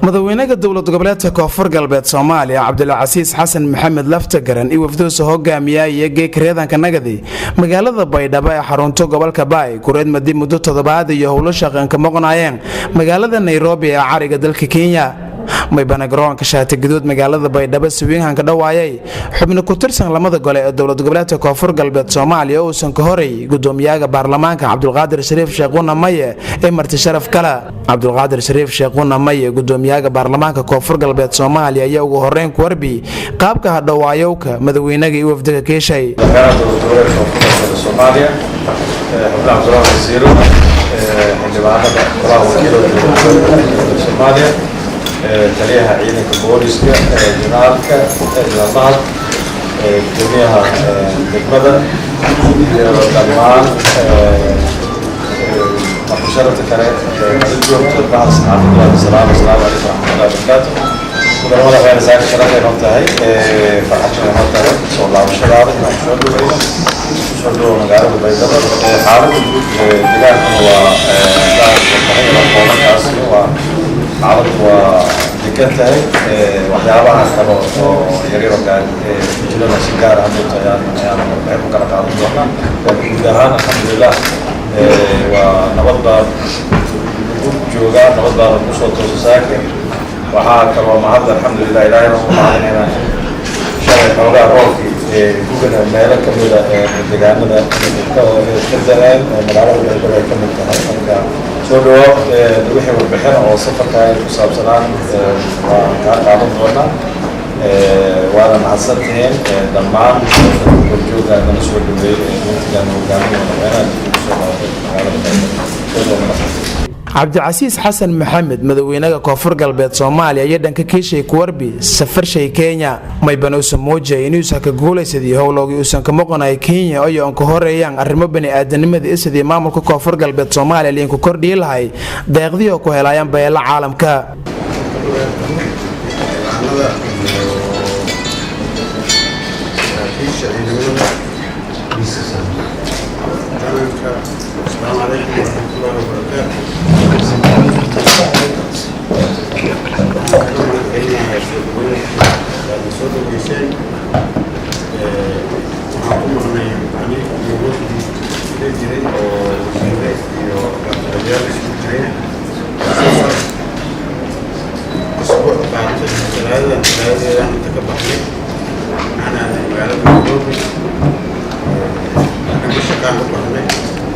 madaxweynaha dowladda goboleedka Koonfur Galbeed Soomaaliya Cabdulcasiis Xasan Maxamed Laftagaran iyo wafdigiisa hogaamiyay geekreedanka nagadi magaalada Baydhabo ee xarunta gobolka Baay kureed madib muddo toddobaad iyo howlo shaqan ka maqnaayeen magaalada Nairobi ee cariga dalka Kenya maybana garoonka shaati guduud magaalada Baydhabo siwiinhan ka dhawaayay xubno ku tirsan lamada gole ee dowladda goboleedka Koonfur Galbeed Soomaaliya oo san ka horay gudoomiyaha baarlamaanka Cabdulqaadir Shariif Sheekhuuna Maye ee marti sharaf kala Cabdulqaadir Shariif Sheekhuuna Maye gudoomiyaha baarlamaanka Koonfur Galbeed Soomaaliya ayaa ugu horeyn ku warbi qaabka hadhawaayowka madaxweynaha iyo wafdiga Keeshay Soomaaliya xubnaha wasiiro xildhibaanada Soomaaliya taliyaha ciidanka booliska generaalka ciidamada gudoomiyaha degmada iyo dhammaan markusharafta kale joogto bahas caafimaad salaamu calaykum warahmatullahi wabarakatuh mudane madaxweyne saaka sharafay noo tahay farxad noo tahay soo laabashadaada inaan soo dhaweeyo soo dhawo magaalada Baydhabo xaaladda guud deegaankana waa qoomankaasi waa xaaladdu waa degan tahay waxyaabaha kale oo yaryar jirana si gaar ah ayaan ku kala qaadan doonaa guud ahaan alxamdulilah waa nabad baa lagu joogaa nabad baa lagu soo toosa saaka waxaa kaloo mahadda alxamdulilah ilaahayna ugu mahadinayna shalay xoogaa roolkii gugana meelo ka mida deegaanada ka da-aan magaalada Baydhabo ay ka mid tahay marka soo dhawo wixii warbixin oo safarka ku saabsanaan waan kaa qaadan doonaa waana mahadsantihiin dhammaan horjooga nala soo dhaweeyey waqtigan hogaamiya madaxweynaha kusoo qaaday magaalada Baydhabo Cabdulcasiis Xasan Maxamed madaxweynaha Koonfur Galbeed Soomaaliya iyo dhanka Keeshay ku warbi safarshay Kenya maybana uu samoojay inuu ka guulaysadii howloogi uu san ka maqnay Kenya oo aan ka horeeyaan arrimo bani aadanimada sidii maamulka Koonfur Galbeed Soomaaliya liin ku kordhiyay lahay deeqdii oo ku helayaan beela caalamka السلام عليكم ورحمة الله وبركاته.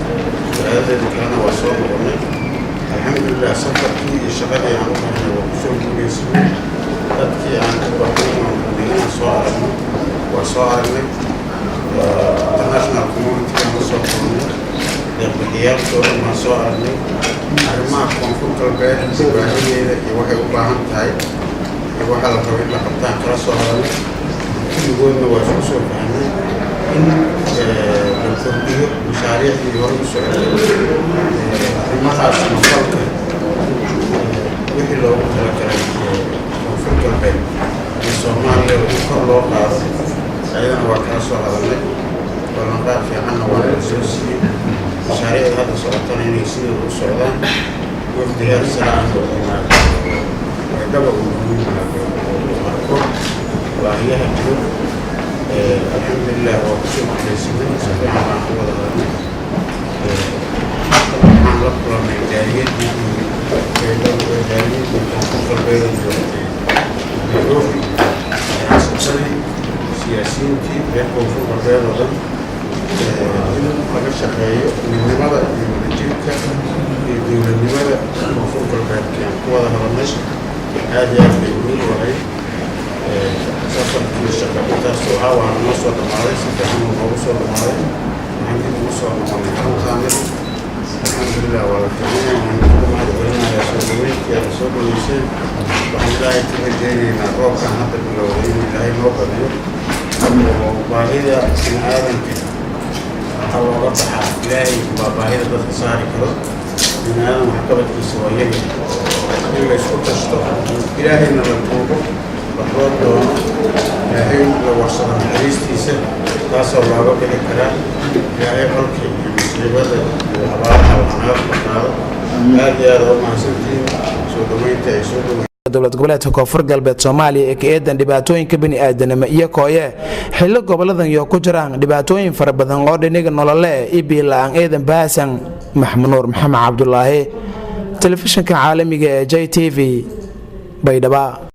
كان وصول قرني الحمد لله سفرتي شغالي عن قرني وكسور كويسين تبكي عن قرني ومدينة صارنا وصارنا international community كان وصول قرني لقيام صور ما صارنا أرمى كونفورت البيت سباهية يوحي وباهم تاي يوحي القوي لقطان كلا صارنا يقولنا وشوشوا بهنا إن التنبيه مشاريع يورد السعودية المخاص مصالحة وحي لو تذكر كونفورت البيت الصومالي وكل لوقات أيضا وكاسو هذا والنقاط في عنا وانا الأساسي مشاريع هذا سرطان ينسيه السعودان وفدها السلام ويدبقوا المركب وهي الجنوب الحمد لله وكسوم كيسين سبحان الله وضعنا طبعا لقرا من جاريات جاريات كونفورت البيت اليوروبي حسب سنة سياسيين في كونفورت البيت وضعنا laga shaqeeyo midnimada iyo wadajirka iyo dowladnimada Koonfur Galbeed ku wada hadalnay aad iyo aad bay muhiim u ahayd safarkii shaqadaas oo aan noo soo dhamaaday si fiican ugu soo dhamaaday waxaan dib ugu soo noqonay xaruntaanada alxamdulilah waa la fiicnay waxaan ku mahadcelinayaa soo dhaweyntii aad soo dhaweyseen waxaan ilaahay ka rajaynaynaa roobkan hadda bilowday inuu ilaahay noo badiyo oo baahida bini aadanka looga baxaa ilaahay baa baahida dadka saari karo bini aadan waxqabadkiisa waa yari in la isku tashto ilaahayna la tuugo waxloo doono ilaahay la warsado naxariistiisa taasoo looga bixi karaa ilaahay qalka iyo musiibada iyo abaaraha wax naga badnaado aad iyo aad u mahadsantihiin soo dhaweynta ay soo dhaweyn dowlad goboleedka koonfur galbeed Soomaaliya ee ka eedan dhibaatooyinka bini'aadanimo iyo kooye xilli goboladan iyo ku jiraan dhibaatooyin fara badan oo dhinaca nololeed iyo la'aan eedan baasan Maxmuud Maxamed Cabdullaahi telefishinka caalamiga ee JTV Baydhabo